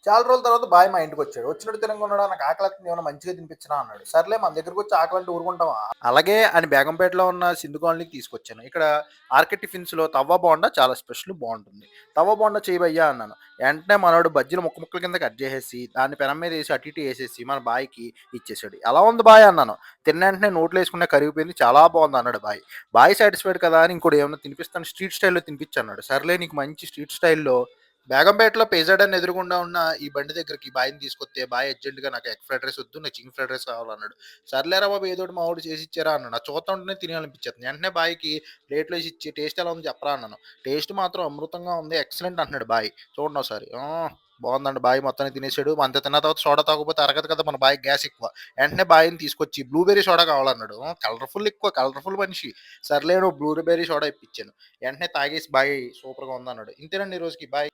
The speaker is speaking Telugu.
చాలా రోజుల తర్వాత బాయ్ మా ఇంటికొచ్చాడు. వచ్చినట్టు తినంగున్నాడా, "నాకు ఆకలేత్తుంది ఏమన్నా మంచిగా తినిపించరా" అన్నాడు. సర్లే మన దగ్గరకొచ్చి ఆకలంటే ఊరుకుంటామా? అలాగే అని బేగంపేటలో ఉన్న సింధు కాలనీకి తీసుకొచ్చాను. ఇక్కడ ఆర్‌కే టిఫిన్స్‌లో తవ్వ బోండా చాలా స్పెషల్ బావుంటుంది. "తవ్వ బోండా చెయ్యి భయ్యా" అన్నాను. వెంటనే మనోడు బజ్జీలు ముక్క ముక్కల కింద కట్ చేసేసి, దాన్ని పెనం మీదేసి అటు ఇటు ఏసేసి మన బాయ్‌కి ఇచ్చేసాడు. "ఎలా ఉంది బాయ్" అన్నాను. తిన్న వెంటనే నోట్లో ఏసుకునే కరిగిపోయింది. "చాలా బావుంది" అన్నాడు బాయ్. బాయ్ సాటిస్ఫైడ్ కదా అని ఇంకోటి ఏమన్నా తినిపిస్తాను స్ట్రీట్ స్టైల్‌లో తినిపిచ్చు అన్నాడు. సర్లే నీకు మంచి స్ట్రీట్ స్టైల్‌లో బేగంపేటలో పిజ్జా డన్ ఎదురుగుండా ఉన్న ఈ బండి దగ్గరికి బాయ్‌ని తీసుకొత్తే, బాయ్ అర్జెంట్‌గా నాకు ఎగ్ ఫ్రైడ్ రైస్ వద్దు. నాకు చికెన్ ఫ్రైడ్ రైస్ కావాలన్నాడు. సర్లేరా బాబు ఏదోకటి మా వోడు చేసిచ్చారా అన్నాను. అది చూస్తా ఉంటేనే తినేయాలనిపించేత్తుంది. వెంటనే బాయ్‌కి ప్లేట్‌లో ఏసిచ్చి టేస్ట్ ఎలా ఉంది చెప్పరా అన్నాను. టేస్ట్ మాత్రం అమృతంగా ఉంది. ఎక్సలెంట్ అంటున్నాడు బాయ్. చూడండి ఒకసారి. బావుందండి బాయ్ మొత్తానికి తినేసాడు. అంత తిన్న తర్వాత సోడా తాగకపోతే అరగదు కదా! మన బాయ్‌కి గ్యాస్ ఎక్కువ. వెంటనే బాయ్‌ని తీసుకొచ్చి బ్లూబెర్రీ సోడా కావాలన్నాడు. కలర్‌ఫుల్ ఎక్కువ కలర్‌ఫుల్ మనిషి. సర్లే నువ్వు బ్లూబెర్రీ సోడా ఇప్పించాను. వెంటనే తాగేసి బాయ్ సూపర్‌గా ఉందన్నాడు. ఇంతేనండి ఈ రోజుకి బాయ్.